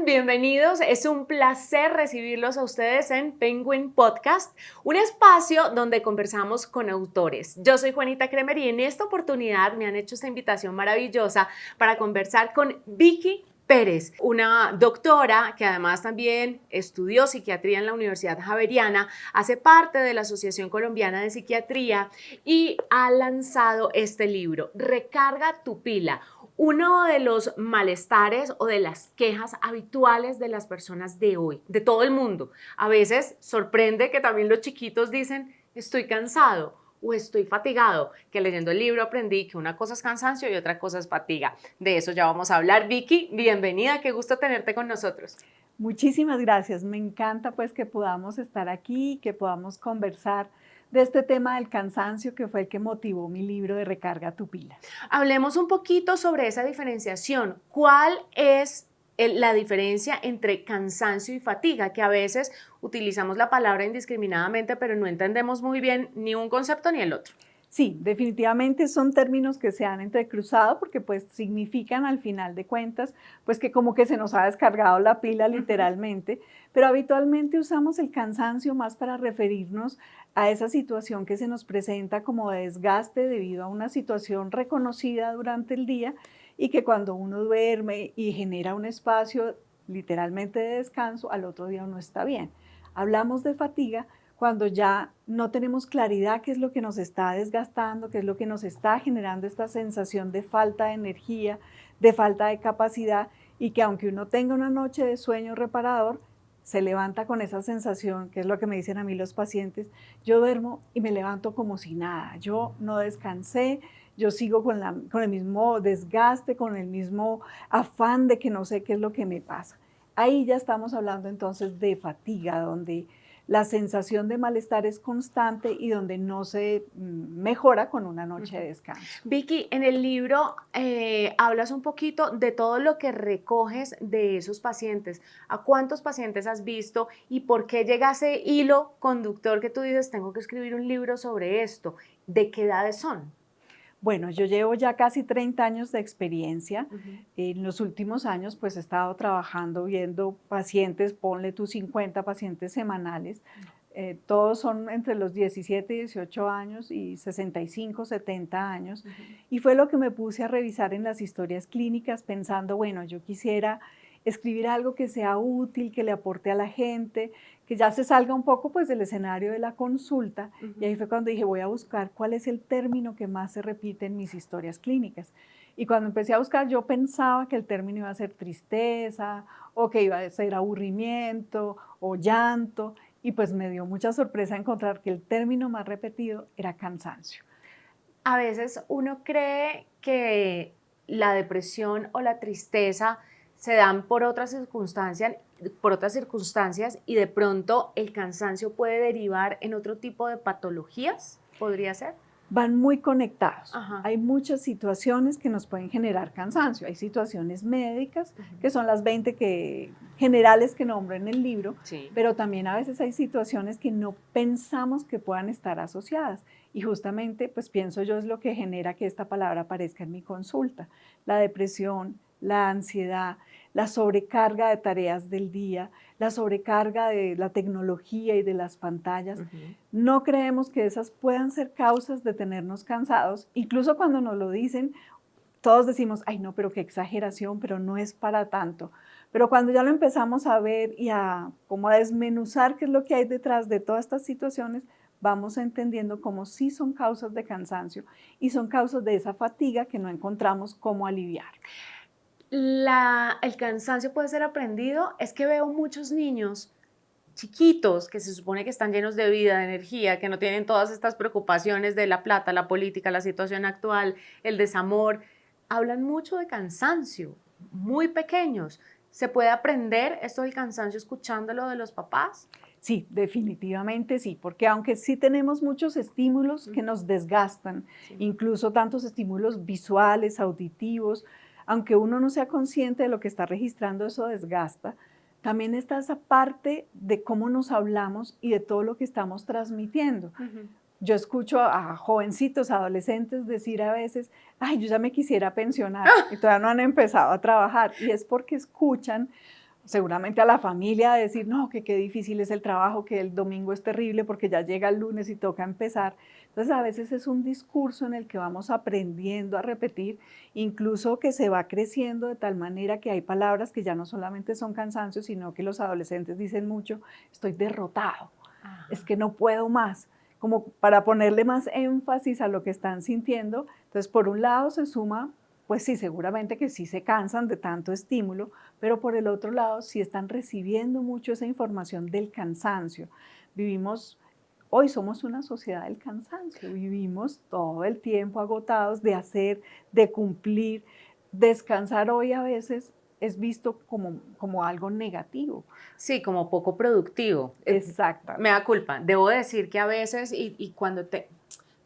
están? Bienvenidos. Es un placer recibirlos a ustedes en Penguin Podcast, un espacio donde conversamos con autores. Yo soy Juanita Kremer y en esta oportunidad me han hecho esta invitación maravillosa para conversar con Vicky Pérez, una doctora que además también estudió psiquiatría en la Universidad Javeriana, hace parte de la Asociación Colombiana de Psiquiatría y ha lanzado este libro, Recarga tu pila. Uno de los malestares o de las quejas habituales de las personas de hoy, de todo el mundo. A veces sorprende que también los chiquitos dicen, estoy cansado o estoy fatigado, que leyendo el libro aprendí que una cosa es cansancio y otra cosa es fatiga. De eso ya vamos a hablar. Vicky, bienvenida, qué gusto tenerte con nosotros. Muchísimas gracias, me encanta pues que podamos estar aquí, que podamos conversar de este tema del cansancio que fue el que motivó mi libro de Recarga tu pila. Hablemos un poquito sobre esa diferenciación. ¿Cuál es la diferencia entre cansancio y fatiga? Que a veces utilizamos la palabra indiscriminadamente, pero no entendemos muy bien ni un concepto ni el otro. Sí, definitivamente son términos que se han entrecruzado porque pues significan al final de cuentas pues que como que se nos ha descargado la pila literalmente, pero habitualmente usamos el cansancio más para referirnos a esa situación que se nos presenta como de desgaste debido a una situación reconocida durante el día y que cuando uno duerme y genera un espacio literalmente de descanso, al otro día uno está bien. Hablamos de fatiga cuando ya no tenemos claridad qué es lo que nos está desgastando, qué es lo que nos está generando esta sensación de falta de energía, de falta de capacidad y que aunque uno tenga una noche de sueño reparador, se levanta con esa sensación, que es lo que me dicen a mí los pacientes, yo duermo y me levanto como si nada, yo no descansé, yo sigo con el mismo desgaste, con el mismo afán de que no sé qué es lo que me pasa. Ahí ya estamos hablando entonces de fatiga, donde la sensación de malestar es constante y donde no se mejora con una noche de descanso. Vicky, en el libro hablas un poquito de todo lo que recoges de esos pacientes. ¿A cuántos pacientes has visto y por qué llega ese hilo conductor que tú dices, tengo que escribir un libro sobre esto? ¿De qué edades son? Bueno, yo llevo ya casi 30 años de experiencia. En los últimos años pues he estado trabajando viendo pacientes, ponle tú 50 pacientes semanales. Todos son entre los 17 y 18 años y 65, 70 años. Y fue lo que me puse a revisar en las historias clínicas pensando, bueno, yo quisiera escribir algo que sea útil, que le aporte a la gente, que ya se salga un poco pues del escenario de la consulta. Y ahí fue cuando dije, voy a buscar cuál es el término que más se repite en mis historias clínicas. Y cuando empecé a buscar, yo pensaba que el término iba a ser tristeza, o que iba a ser aburrimiento, o llanto, y pues me dio mucha sorpresa encontrar que el término más repetido era cansancio. A veces uno cree que la depresión o la tristeza se dan por otras circunstancias y de pronto el cansancio puede derivar en otro tipo de patologías, ¿podría ser? Van muy conectados. Ajá. Hay muchas situaciones que nos pueden generar cansancio. Hay situaciones médicas, que son las 20 generales que nombro en el libro, Sí. pero también a veces hay situaciones que no pensamos que puedan estar asociadas. Y justamente, pues pienso yo, es lo que genera que esta palabra aparezca en mi consulta. La depresión, la ansiedad, la sobrecarga de tareas del día, la sobrecarga de la tecnología y de las pantallas. No creemos que esas puedan ser causas de tenernos cansados. Incluso cuando nos lo dicen, todos decimos, ay no, pero qué exageración, pero no es para tanto. Pero cuando ya lo empezamos a ver y como a desmenuzar qué es lo que hay detrás de todas estas situaciones, vamos entendiendo cómo sí son causas de cansancio y son causas de esa fatiga que no encontramos cómo aliviar. El cansancio puede ser aprendido. Es que veo muchos niños chiquitos que se supone que están llenos de vida, de energía, que no tienen todas estas preocupaciones de la plata, la política, la situación actual, el desamor. Hablan mucho de cansancio, muy pequeños. ¿Se puede aprender esto del cansancio escuchándolo de los papás? Sí, definitivamente sí, porque aunque sí tenemos muchos estímulos que nos desgastan, Sí. incluso tantos estímulos visuales, auditivos, aunque uno no sea consciente de lo que está registrando, eso desgasta, también está esa parte de cómo nos hablamos y de todo lo que estamos transmitiendo. Yo escucho a jovencitos, adolescentes decir a veces, ay, yo ya me quisiera pensionar y todavía no han empezado a trabajar, y es porque escuchan seguramente a la familia, de decir, no, que qué difícil es el trabajo, que el domingo es terrible porque ya llega el lunes y toca empezar. Entonces, a veces es un discurso en el que vamos aprendiendo a repetir, incluso que se va creciendo de tal manera que hay palabras que ya no solamente son cansancio, sino que los adolescentes dicen mucho, estoy derrotado, es que no puedo más, como para ponerle más énfasis a lo que están sintiendo. Entonces, por un lado se suma, pues sí, seguramente que sí se cansan de tanto estímulo, pero por el otro lado sí están recibiendo mucho esa información del cansancio. Hoy somos una sociedad del cansancio, vivimos todo el tiempo agotados de hacer, de cumplir. Descansar hoy a veces es visto como algo negativo. Sí, como poco productivo. Me Exactamente. da culpa. Debo decir que a veces,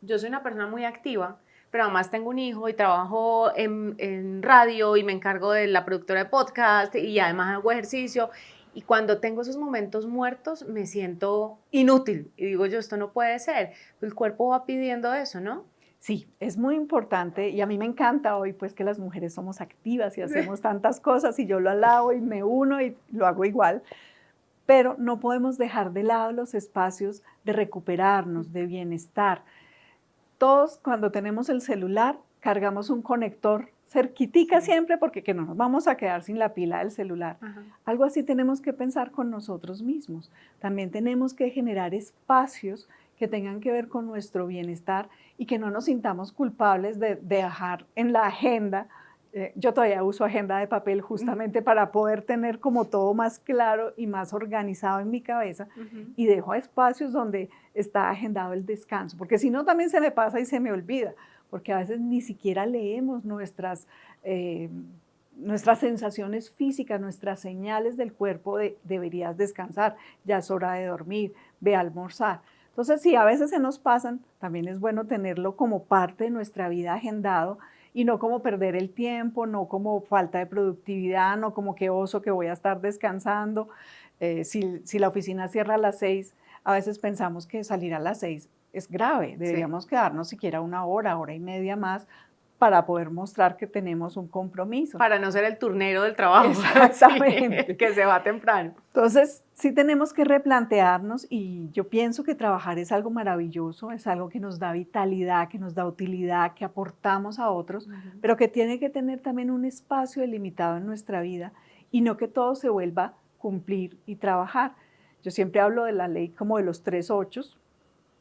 yo soy una persona muy activa, pero además tengo un hijo y trabajo en radio y me encargo de la productora de podcast y además hago ejercicio. Y cuando tengo esos momentos muertos me siento inútil y digo yo, esto no puede ser. El cuerpo va pidiendo eso, ¿no? Sí, es muy importante y a mí me encanta hoy pues que las mujeres somos activas y hacemos tantas cosas y yo lo alabo y me uno y lo hago igual, pero no podemos dejar de lado los espacios de recuperarnos, de bienestar. Todos cuando tenemos el celular cargamos un conector cerquitica siempre porque que no nos vamos a quedar sin la pila del celular. Ajá. Algo así tenemos que pensar con nosotros mismos. También tenemos que generar espacios que tengan que ver con nuestro bienestar y que no nos sintamos culpables de dejar en la agenda. Yo todavía uso agenda de papel justamente para poder tener como todo más claro y más organizado en mi cabeza, y dejo espacios donde está agendado el descanso, porque si no también se me pasa y se me olvida, porque a veces ni siquiera leemos nuestras sensaciones físicas, nuestras señales del cuerpo de deberías descansar, ya es hora de dormir, ve a almorzar. Entonces, si a veces se nos pasan, también es bueno tenerlo como parte de nuestra vida agendado y no como perder el tiempo, no como falta de productividad, no como que oso que voy a estar descansando. Si la oficina cierra a las 6, a veces pensamos que salir a las 6 es grave, Sí. deberíamos quedarnos siquiera una hora, hora y media más para poder mostrar que tenemos un compromiso. Para no ser el turnero del trabajo, Exactamente. sí, que se va temprano. Entonces, sí tenemos que replantearnos y yo pienso que trabajar es algo maravilloso, es algo que nos da vitalidad, que nos da utilidad, que aportamos a otros, pero que tiene que tener también un espacio delimitado en nuestra vida y no que todo se vuelva cumplir y trabajar. Yo siempre hablo de la ley como de los 3 8,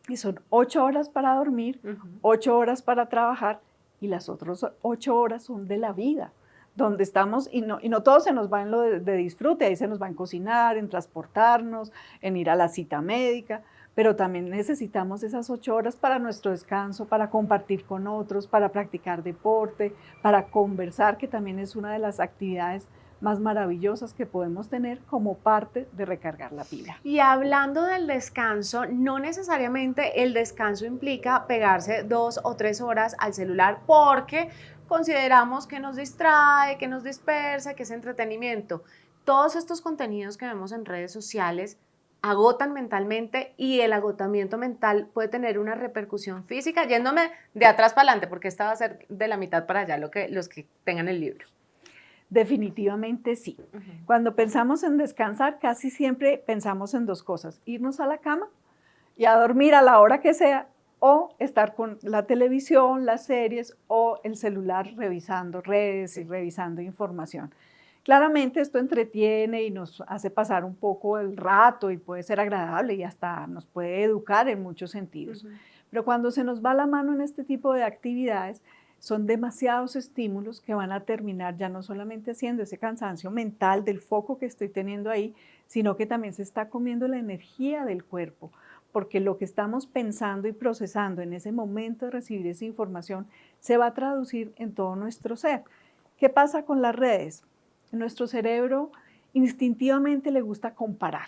y son 8 horas para dormir, 8 horas para trabajar y las otras 8 horas son de la vida, donde estamos y no todo se nos va en lo de disfrute, ahí se nos va en cocinar, en transportarnos, en ir a la cita médica, pero también necesitamos esas 8 horas para nuestro descanso, para compartir con otros, para practicar deporte, para conversar, que también es una de las actividades más maravillosas que podemos tener como parte de recargar la pila. Y hablando del descanso, no necesariamente el descanso implica pegarse 2 o 3 horas al celular porque consideramos que nos distrae, que nos dispersa, que es entretenimiento. Todos estos contenidos que vemos en redes sociales agotan mentalmente y el agotamiento mental puede tener una repercusión física, yéndome de atrás para adelante, porque esta va a ser de la mitad para allá los que tengan el libro. Definitivamente sí. Cuando pensamos en descansar, casi siempre pensamos en dos cosas: irnos a la cama y a dormir a la hora que sea, o estar con la televisión, las series o el celular revisando redes y revisando información. Claramente esto entretiene y nos hace pasar un poco el rato y puede ser agradable y hasta nos puede educar en muchos sentidos. Pero cuando se nos va la mano en este tipo de actividades, son demasiados estímulos que van a terminar ya no solamente haciendo ese cansancio mental del foco que estoy teniendo ahí, sino que también se está comiendo la energía del cuerpo, porque lo que estamos pensando y procesando en ese momento de recibir esa información se va a traducir en todo nuestro ser. ¿Qué pasa con las redes? Nuestro cerebro instintivamente le gusta comparar.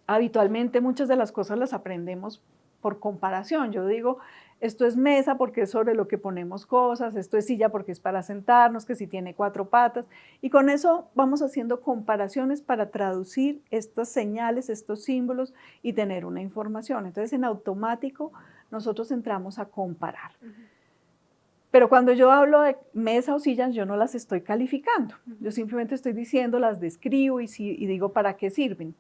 Habitualmente muchas de las cosas las aprendemos por comparación. Yo digo, esto es mesa porque es sobre lo que ponemos cosas, esto es silla porque es para sentarnos, que si tiene 4 patas, y con eso vamos haciendo comparaciones para traducir estas señales, estos símbolos y tener una información. Entonces, en automático nosotros entramos a comparar. Pero cuando yo hablo de mesa o sillas, yo no las estoy calificando. Yo simplemente estoy diciendo, las describo y digo para qué sirven.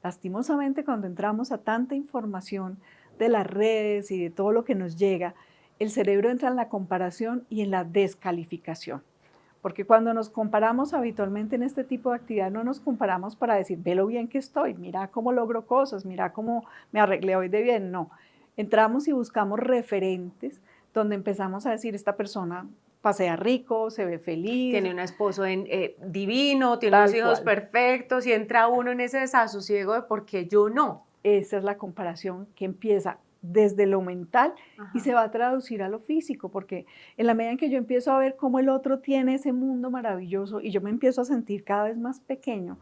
Lastimosamente, cuando entramos a tanta información de las redes y de todo lo que nos llega, el cerebro entra en la comparación y en la descalificación. Porque cuando nos comparamos habitualmente en este tipo de actividad, no nos comparamos para decir, ve lo bien que estoy, mira cómo logro cosas, mira cómo me arreglé hoy de bien. No, entramos y buscamos referentes donde empezamos a decir, esta persona pasea rico, se ve feliz. Tiene un esposo divino, tiene unos Tal hijos cual. perfectos y entra uno en ese desasosiego de por qué yo no. Esa es la comparación que empieza desde lo mental y se va a traducir a lo físico, porque en la medida en que yo empiezo a ver cómo el otro tiene ese mundo maravilloso y yo me empiezo a sentir cada vez más pequeño,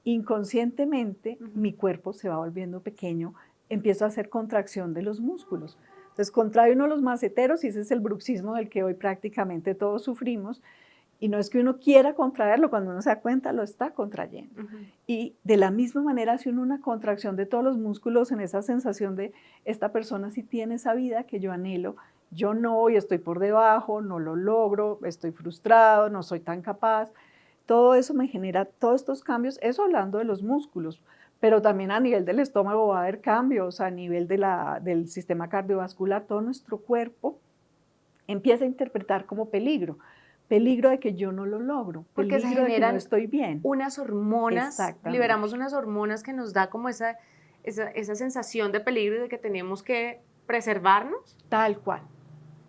inconscientemente mi cuerpo se va volviendo pequeño, empiezo a hacer contracción de los músculos. Entonces contrae uno los maceteros y ese es el bruxismo del que hoy prácticamente todos sufrimos. Y no es que uno quiera contraerlo, cuando uno se da cuenta lo está contrayendo. Y de la misma manera hace uno una contracción de todos los músculos en esa sensación de esta persona sí tiene esa vida que yo anhelo, yo no, y estoy por debajo, no lo logro, estoy frustrado, no soy tan capaz. Todo eso me genera todos estos cambios, eso hablando de los músculos, pero también a nivel del estómago va a haber cambios, a nivel del sistema cardiovascular, todo nuestro cuerpo empieza a interpretar como peligro. Peligro de que yo no lo logro, porque se peligro de que no generan estoy bien. unas hormonas, liberamos Exactamente. unas hormonas que nos da como esa sensación de peligro y de que tenemos que preservarnos. Tal cual.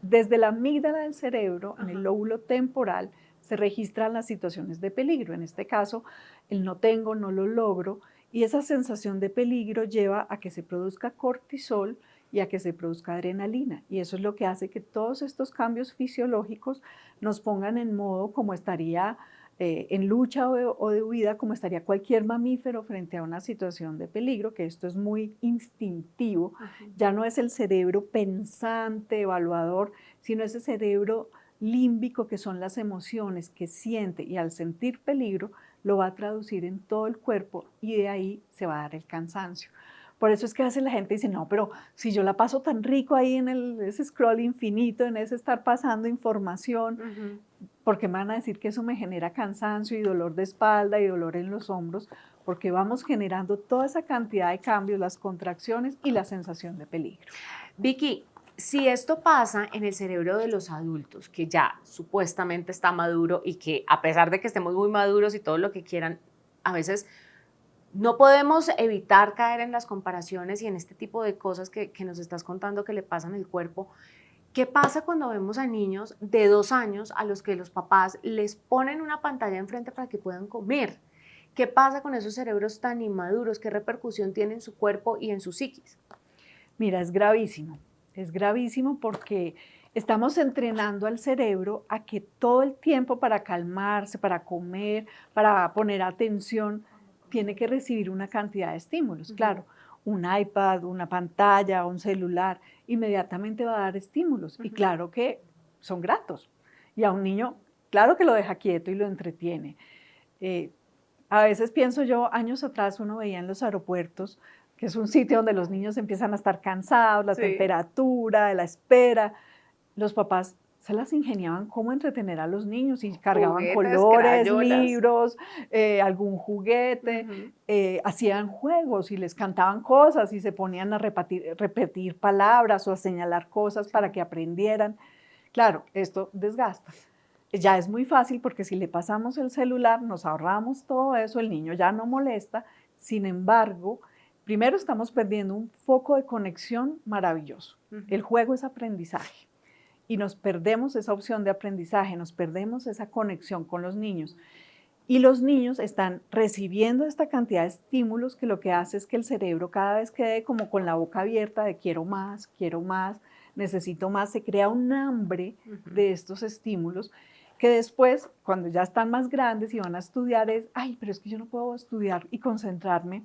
Desde la amígdala del cerebro, en el lóbulo temporal, se registran las situaciones de peligro. En este caso, el no tengo, no lo logro, y esa sensación de peligro lleva a que se produzca cortisol y a que se produzca adrenalina. Y eso es lo que hace que todos estos cambios fisiológicos nos pongan en modo como estaría en lucha o de huida, como estaría cualquier mamífero frente a una situación de peligro, que esto es muy instintivo. Ya no es el cerebro pensante, evaluador, sino ese cerebro límbico que son las emociones que siente y al sentir peligro lo va a traducir en todo el cuerpo y de ahí se va a dar el cansancio. Por eso es que a veces la gente dice, no, pero si yo la paso tan rico ahí en ese scroll infinito, en ese estar pasando información, ¿por qué me van a decir que eso me genera cansancio y dolor de espalda y dolor en los hombros? Porque vamos generando toda esa cantidad de cambios, las contracciones y la sensación de peligro. Vicky, si esto pasa en el cerebro de los adultos, que ya supuestamente está maduro y que a pesar de que estemos muy maduros y todo lo que quieran, a veces no podemos evitar caer en las comparaciones y en este tipo de cosas que nos estás contando que le pasan al cuerpo. ¿Qué pasa cuando vemos a niños de 2 años a los que los papás les ponen una pantalla enfrente para que puedan comer? ¿Qué pasa con esos cerebros tan inmaduros? ¿Qué repercusión tiene en su cuerpo y en su psiquis? Mira, es gravísimo porque estamos entrenando al cerebro a que todo el tiempo para calmarse, para comer, para poner atención, tiene que recibir una cantidad de estímulos. Claro, un iPad, una pantalla, un celular, inmediatamente va a dar estímulos y claro que son gratos. Y a un niño, claro que lo deja quieto y lo entretiene. A veces pienso yo, años atrás uno veía en los aeropuertos, que es un sitio donde los niños empiezan a estar cansados, la temperatura, la espera. Los papás se las ingeniaban cómo entretener a los niños y cargaban Juguetes, colores, crayolas. libros, algún juguete, hacían juegos y les cantaban cosas y se ponían a repetir palabras o a señalar cosas para que aprendieran. Claro, esto desgasta. Ya es muy fácil porque si le pasamos el celular, nos ahorramos todo eso, el niño ya no molesta. Sin embargo, primero estamos perdiendo un foco de conexión maravilloso. El juego es aprendizaje y nos perdemos esa opción de aprendizaje, nos perdemos esa conexión con los niños. Y los niños están recibiendo esta cantidad de estímulos que lo que hace es que el cerebro cada vez quede como con la boca abierta de quiero más, necesito más. Se crea un hambre de estos estímulos que después, cuando ya están más grandes y van a estudiar, es, ay, pero es que yo no puedo estudiar y concentrarme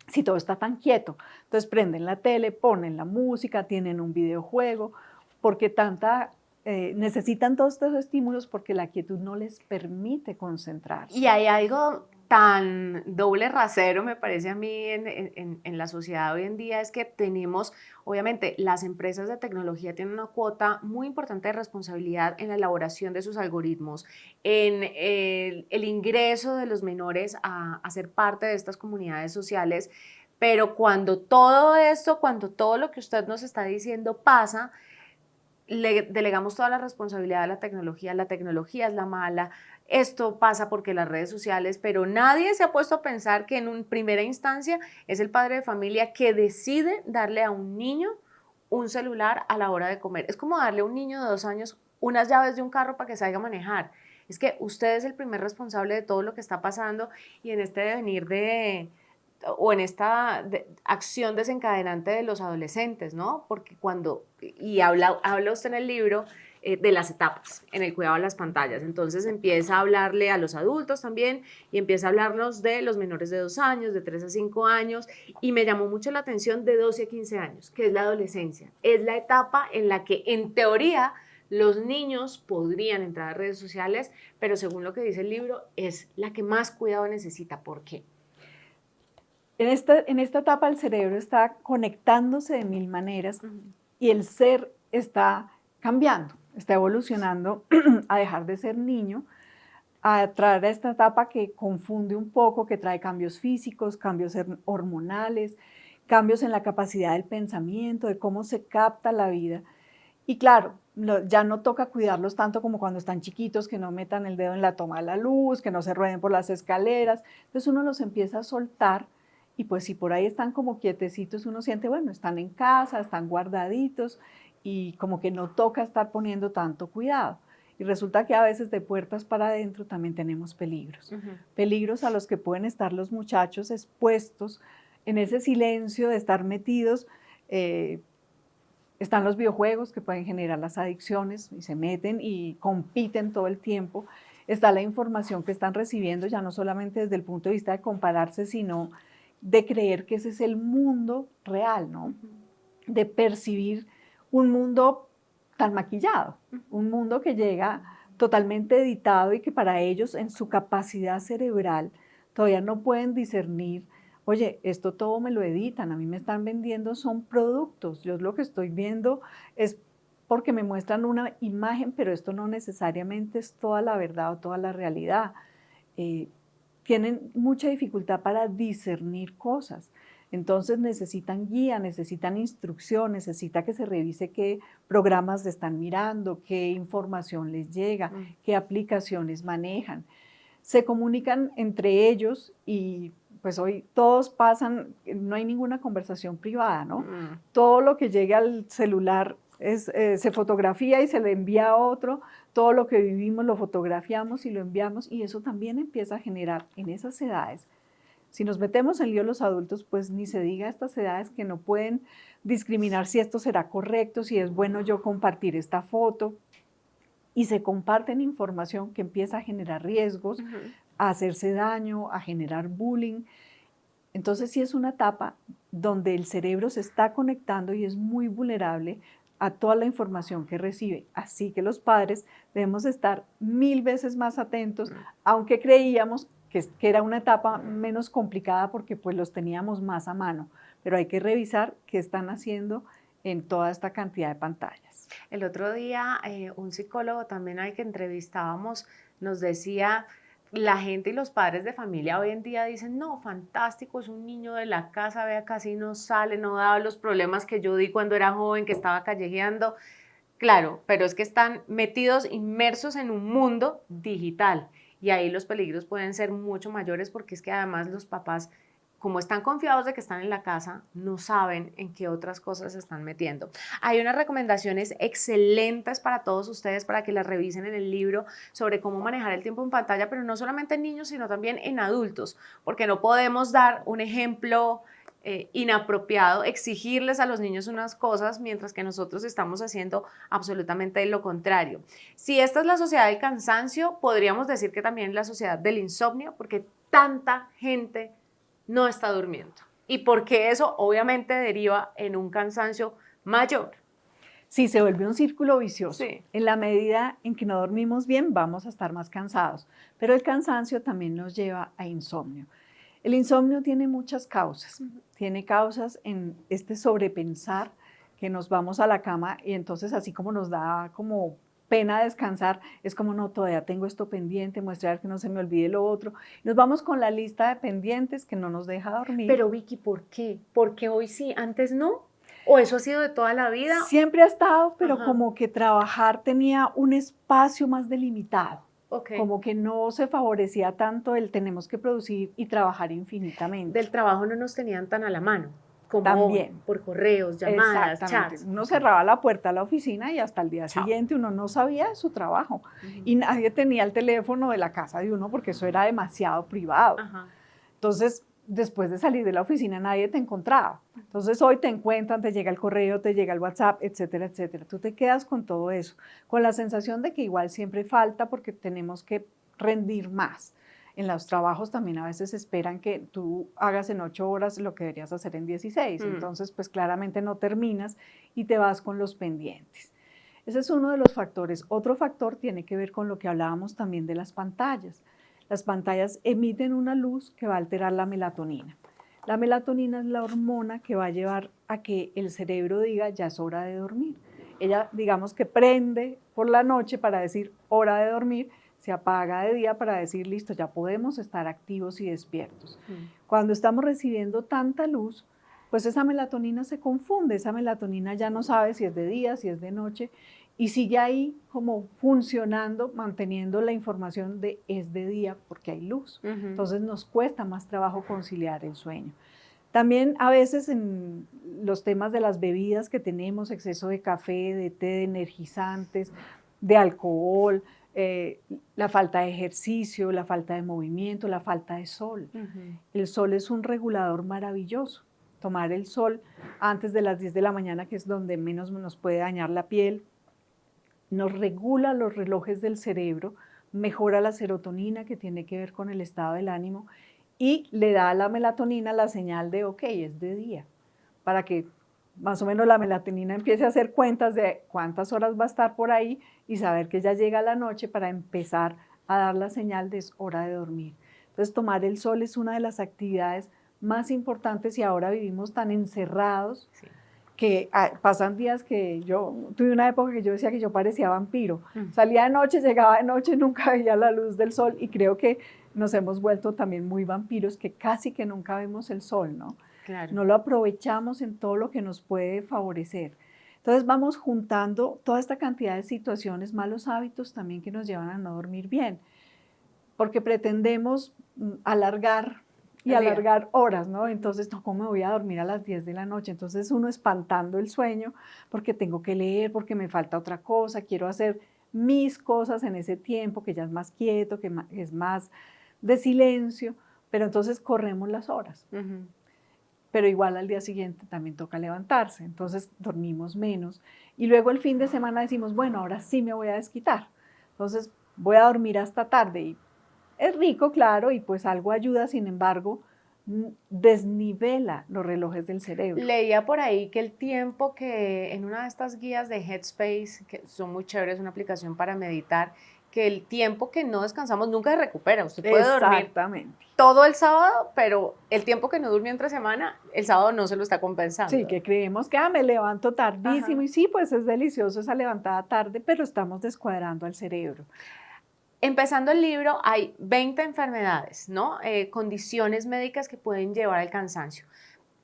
si todo está tan quieto. Entonces prenden la tele, ponen la música, tienen un videojuego, porque necesitan todos estos estímulos porque la quietud no les permite concentrarse. Y hay algo tan doble rasero me parece a mí en la sociedad hoy en día es que tenemos, obviamente, las empresas de tecnología tienen una cuota muy importante de responsabilidad en la elaboración de sus algoritmos, en el ingreso de los menores a ser parte de estas comunidades sociales, pero cuando todo esto, cuando todo lo que usted nos está diciendo pasa, le delegamos toda la responsabilidad a la tecnología es la mala, esto pasa porque las redes sociales, pero nadie se ha puesto a pensar que en una primera instancia es el padre de familia que decide darle a un niño un celular a la hora de comer. Es como darle a un niño de 2 años unas llaves de un carro para que salga a manejar. Es que usted es el primer responsable de todo lo que está pasando y en este devenir o en esta acción desencadenante de los adolescentes, ¿no? Porque y habla usted en el libro de las etapas en el cuidado de las pantallas, entonces empieza a hablarle a los adultos también y empieza a hablarnos de los menores de 2 años, de 3 a 5 años y me llamó mucho la atención de 12 a 15 años, que es la adolescencia, es la etapa en la que en teoría los niños podrían entrar a redes sociales, pero según lo que dice el libro es la que más cuidado necesita. ¿Por qué? En esta etapa el cerebro está conectándose de mil maneras y el ser está cambiando, está evolucionando a dejar de ser niño, a traer a esta etapa que confunde un poco, que trae cambios físicos, cambios hormonales, cambios en la capacidad del pensamiento, de cómo se capta la vida. Y claro, ya no toca cuidarlos tanto como cuando están chiquitos, que no metan el dedo en la toma de la luz, que no se rueden por las escaleras. Entonces uno los empieza a soltar y pues si por ahí están como quietecitos, uno siente, bueno, están en casa, están guardaditos y como que no toca estar poniendo tanto cuidado. Y resulta que a veces de puertas para adentro también tenemos peligros. Peligros a los que pueden estar los muchachos expuestos en ese silencio de estar metidos. Están los videojuegos que pueden generar las adicciones y se meten y compiten todo el tiempo. Está la información que están recibiendo, ya no solamente desde el punto de vista de compararse, sino de creer que ese es el mundo real, ¿no? De percibir un mundo tan maquillado, un mundo que llega totalmente editado y que para ellos en su capacidad cerebral todavía no pueden discernir. Oye, esto todo me lo editan, a mí me están vendiendo, son productos, yo lo que estoy viendo es porque me muestran una imagen, pero esto no necesariamente es toda la verdad o toda la realidad. Tienen mucha dificultad para discernir cosas, entonces necesitan guía, necesitan instrucción, necesita que se revise qué programas están mirando, qué información les llega, qué aplicaciones manejan. Se comunican entre ellos y pues hoy todos pasan, no hay ninguna conversación privada, ¿no? Todo lo que llega al celular se fotografía y se le envía a otro, todo lo que vivimos lo fotografiamos y lo enviamos y eso también empieza a generar en esas edades. Si nos metemos en lío los adultos, pues ni se diga a estas edades que no pueden discriminar si esto será correcto, si es bueno yo compartir esta foto, y se comparten información que empieza a generar riesgos, a hacerse daño, a generar bullying. Entonces sí es una etapa donde el cerebro se está conectando y es muy vulnerable a toda la información que recibe. Así que los padres debemos estar 1000 veces más atentos, aunque creíamos que era una etapa menos complicada porque pues los teníamos más a mano, pero hay que revisar qué están haciendo en toda esta cantidad de pantallas. El otro día un psicólogo también al que entrevistábamos nos decía, la gente y los padres de familia hoy en día dicen, no, fantástico, es un niño de la casa, vea, casi no sale, no da los problemas que yo di cuando era joven, que estaba callejeando. Claro, pero es que están metidos, inmersos en un mundo digital y ahí los peligros pueden ser mucho mayores porque es que además los papás, como están confiados de que están en la casa, no saben en qué otras cosas se están metiendo. Hay unas recomendaciones excelentes para todos ustedes para que las revisen en el libro sobre cómo manejar el tiempo en pantalla, pero no solamente en niños, sino también en adultos, porque no podemos dar un ejemplo inapropiado, exigirles a los niños unas cosas mientras que nosotros estamos haciendo absolutamente lo contrario. Si esta es la sociedad del cansancio, podríamos decir que también la sociedad del insomnio, porque tanta gente no está durmiendo y porque eso obviamente deriva en un cansancio mayor. Sí, se vuelve un círculo vicioso. Sí. En la medida en que no dormimos bien, vamos a estar más cansados, pero el cansancio también nos lleva a insomnio. El insomnio tiene muchas causas. Tiene causas en este sobrepensar, que nos vamos a la cama y entonces así como nos da como pena descansar, es como no, todavía tengo esto pendiente, muestra que no se me olvide lo otro. Nos vamos con la lista de pendientes que no nos deja dormir. Pero Vicky, ¿por qué? ¿Por qué hoy sí, antes no? ¿O eso ha sido de toda la vida? Siempre ha estado, pero Ajá. como que trabajar tenía un espacio más delimitado. Okay. Como que no se favorecía tanto el tenemos que producir y trabajar infinitamente. Del trabajo no nos tenían tan a la mano como También. hoy, por correos, llamadas, Exactamente. chats. Uno cerraba la puerta a la oficina y hasta el día Chao. siguiente uno no sabía de su trabajo. Y nadie tenía el teléfono de la casa de uno porque eso era demasiado privado. Ajá. Entonces, después de salir de la oficina, nadie te encontraba. Entonces, hoy te encuentran, te llega el correo, te llega el WhatsApp, etcétera, etcétera. Tú te quedas con todo eso, con la sensación de que igual siempre falta porque tenemos que rendir más. En los trabajos también a veces esperan que tú hagas en 8 horas lo que deberías hacer en 16. Entonces, pues claramente no terminas y te vas con los pendientes. Ese es uno de los factores. Otro factor tiene que ver con lo que hablábamos también de las pantallas. Las pantallas emiten una luz que va a alterar la melatonina. La melatonina es la hormona que va a llevar a que el cerebro diga ya es hora de dormir. Ella, digamos que prende por la noche para decir hora de dormir, se apaga de día para decir listo, ya podemos estar activos y despiertos. Cuando estamos recibiendo tanta luz, pues esa melatonina se confunde, esa melatonina ya no sabe si es de día, si es de noche, y sigue ahí como funcionando, manteniendo la información de es de día porque hay luz. Entonces nos cuesta más trabajo conciliar el sueño. También a veces en los temas de las bebidas que tenemos, exceso de café, de té, de energizantes, de alcohol, la falta de ejercicio, la falta de movimiento, la falta de sol. El sol es un regulador maravilloso. Tomar el sol antes de las 10 de la mañana, que es donde menos nos puede dañar la piel, nos regula los relojes del cerebro, mejora la serotonina que tiene que ver con el estado del ánimo y le da a la melatonina la señal de ok, es de día, para que más o menos la melatonina empiece a hacer cuentas de cuántas horas va a estar por ahí y saber que ya llega la noche para empezar a dar la señal de es hora de dormir. Entonces tomar el sol es una de las actividades más importantes y ahora vivimos tan encerrados. Sí. Que pasan días que yo tuve una época que yo decía que yo parecía vampiro. Salía de noche, llegaba de noche, nunca veía la luz del sol y creo que nos hemos vuelto también muy vampiros que casi que nunca vemos el sol, ¿no? Claro. No lo aprovechamos en todo lo que nos puede favorecer. Entonces vamos juntando toda esta cantidad de situaciones, malos hábitos también que nos llevan a no dormir bien, porque pretendemos alargar horas, ¿no? Entonces, no, ¿cómo me voy a dormir a las 10 de la noche? Entonces uno espantando el sueño porque tengo que leer, porque me falta otra cosa, quiero hacer mis cosas en ese tiempo que ya es más quieto, que es más de silencio, pero entonces corremos las horas. Pero igual al día siguiente también toca levantarse, entonces dormimos menos. Y luego el fin de semana decimos, bueno, ahora sí me voy a desquitar. Entonces voy a dormir hasta tarde y es rico, claro, y pues algo ayuda, sin embargo, desnivela los relojes del cerebro. Leía por ahí que el tiempo que en una de estas guías de Headspace, que son muy chéveres, una aplicación para meditar, que el tiempo que no descansamos nunca se recupera. Usted puede dormir todo el sábado, pero el tiempo que no durmió entre semana, el sábado no se lo está compensando. Sí, que creemos que me levanto tardísimo. Ajá. Y sí, pues es delicioso esa levantada tarde, pero estamos descuadrando al cerebro. Empezando el libro, hay 20 enfermedades, ¿no? Condiciones médicas que pueden llevar al cansancio.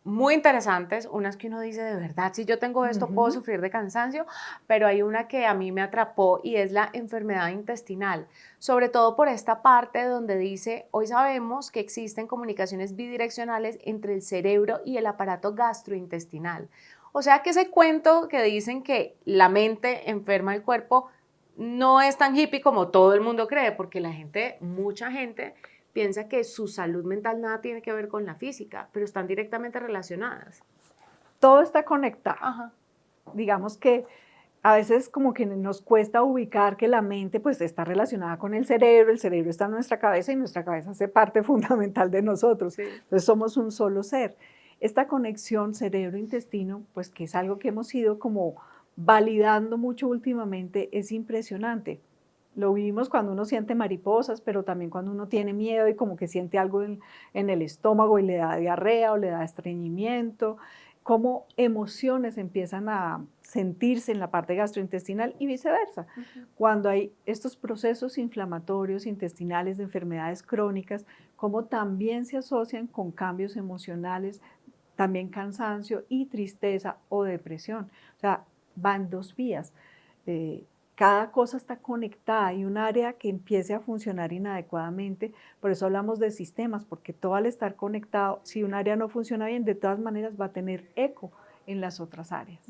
Muy interesantes, unas que uno dice, de verdad, si yo tengo esto, puedo sufrir de cansancio, pero hay una que a mí me atrapó y es la enfermedad intestinal, sobre todo por esta parte donde dice, hoy sabemos que existen comunicaciones bidireccionales entre el cerebro y el aparato gastrointestinal. O sea que ese cuento que dicen que la mente enferma el cuerpo, no es tan hippie como todo el mundo cree, porque la gente, mucha gente, piensa que su salud mental nada tiene que ver con la física, pero están directamente relacionadas. Todo está conectado. Ajá. Digamos que a veces como que nos cuesta ubicar que la mente pues está relacionada con el cerebro está en nuestra cabeza y nuestra cabeza hace parte fundamental de nosotros. Sí. Entonces somos un solo ser. Esta conexión cerebro-intestino, pues que es algo que hemos ido como validando mucho últimamente, es impresionante. Lo vivimos cuando uno siente mariposas, pero también cuando uno tiene miedo y como que siente algo en el estómago y le da diarrea o le da estreñimiento, cómo emociones empiezan a sentirse en la parte gastrointestinal y viceversa. Cuando hay estos procesos inflamatorios intestinales de enfermedades crónicas, cómo también se asocian con cambios emocionales, también cansancio y tristeza o depresión. O sea, van dos vías. Cada cosa está conectada y un área que empiece a funcionar inadecuadamente, por eso hablamos de sistemas, porque todo al estar conectado, si un área no funciona bien, de todas maneras va a tener eco en las otras áreas.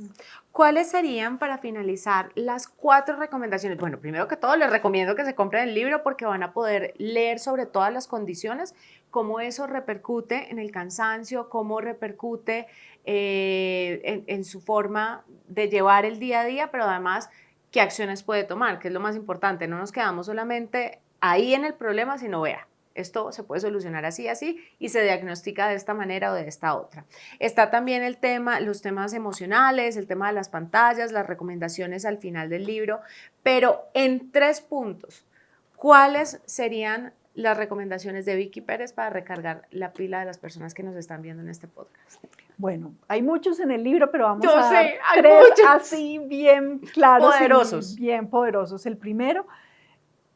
¿Cuáles serían, para finalizar, las 4 recomendaciones? Bueno, primero que todo, les recomiendo que se compren el libro porque van a poder leer sobre todas las condiciones, cómo eso repercute en el cansancio, cómo repercute en su forma de llevar el día a día, pero además qué acciones puede tomar, que es lo más importante. No nos quedamos solamente ahí en el problema, sino vea, esto se puede solucionar así, así, y se diagnostica de esta manera o de esta otra. Está también el tema, los temas emocionales, el tema de las pantallas, las recomendaciones al final del libro, pero en 3 puntos, ¿cuáles serían las recomendaciones de Vicky Pérez para recargar la pila de las personas que nos están viendo en este podcast? Bueno, hay muchos en el libro, pero vamos Yo a dar sé, hay 3 muchos. así bien claros Poderosos. y bien poderosos. El primero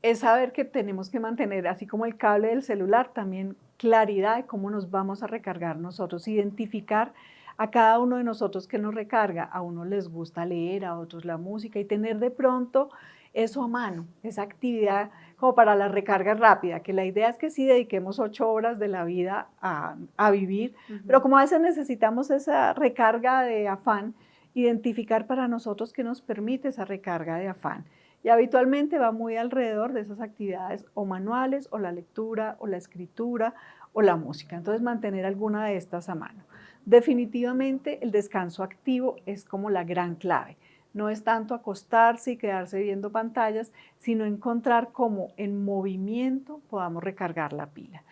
es saber que tenemos que mantener, así como el cable del celular, también claridad de cómo nos vamos a recargar nosotros, identificar a cada uno de nosotros que nos recarga. A unos les gusta leer, a otros la música, y tener de pronto eso a mano, esa actividad como para la recarga rápida, que la idea es que sí dediquemos 8 horas de la vida a vivir, pero como a veces necesitamos esa recarga de afán, identificar para nosotros qué nos permite esa recarga de afán. Y habitualmente va muy alrededor de esas actividades o manuales, o la lectura, o la escritura, o la música. Entonces, mantener alguna de estas a mano. Definitivamente, el descanso activo es como la gran clave. No es tanto acostarse y quedarse viendo pantallas, sino encontrar cómo en movimiento podamos recargar la pila.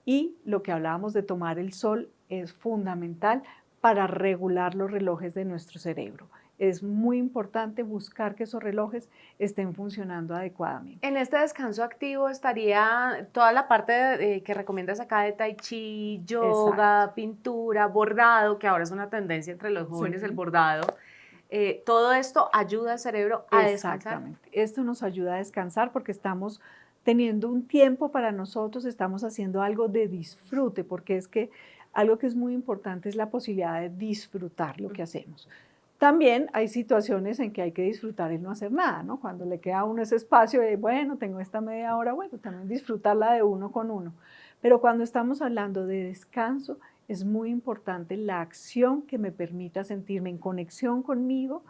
Y lo que hablábamos de tomar el sol es fundamental para regular los relojes de nuestro cerebro. Es muy importante buscar que esos relojes estén funcionando adecuadamente. En este descanso activo estaría toda la parte que recomiendas acá de tai chi, yoga, Exacto. pintura, bordado, que ahora es una tendencia entre los jóvenes, Sí. el bordado. Todo esto ayuda al cerebro a descansar. Exactamente. Esto nos ayuda a descansar porque estamos teniendo un tiempo para nosotros, estamos haciendo algo de disfrute, porque es que algo que es muy importante es la posibilidad de disfrutar lo que hacemos. También hay situaciones en que hay que disfrutar el no hacer nada, ¿no? Cuando le queda a uno ese espacio de, bueno, tengo esta media hora, bueno, también disfrutarla de uno con uno. Pero cuando estamos hablando de descanso, es muy importante la acción que me permita sentirme en conexión conmigo,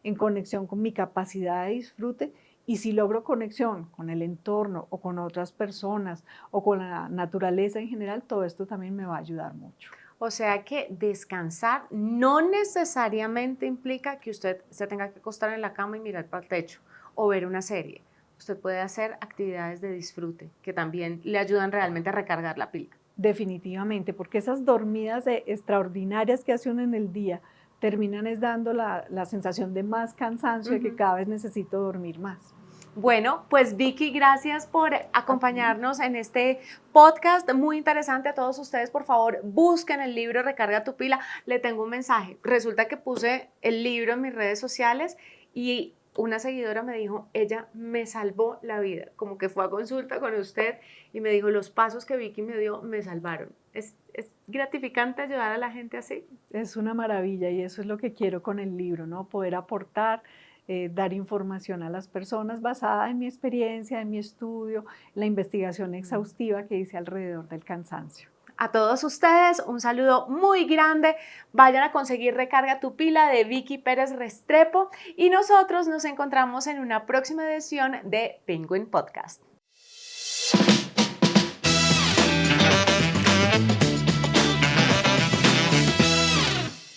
en conexión con mi capacidad de disfrute, y si logro conexión con el entorno o con otras personas o con la naturaleza en general, todo esto también me va a ayudar mucho. O sea que descansar no necesariamente implica que usted se tenga que acostar en la cama y mirar para el techo o ver una serie. Usted puede hacer actividades de disfrute que también le ayudan realmente a recargar la pila. Definitivamente, porque esas dormidas extraordinarias que hace uno en el día terminan es dando la sensación de más cansancio, de que cada vez necesito dormir más. Bueno, pues Vicky, gracias por acompañarnos en este podcast muy interesante. A todos ustedes, por favor, busquen el libro Recarga tu pila. Le tengo un mensaje. Resulta que puse el libro en mis redes sociales y una seguidora me dijo, ella me salvó la vida, como que fue a consulta con usted y me dijo, los pasos que Vicky me dio me salvaron. Es gratificante ayudar a la gente así. Es una maravilla y eso es lo que quiero con el libro, ¿no? Poder aportar, dar información a las personas basada en mi experiencia, en mi estudio, la investigación exhaustiva que hice alrededor del cansancio. A todos ustedes, un saludo muy grande. Vayan a conseguir Recarga tu pila de Vicky Pérez Restrepo y nosotros nos encontramos en una próxima edición de Penguin Podcast.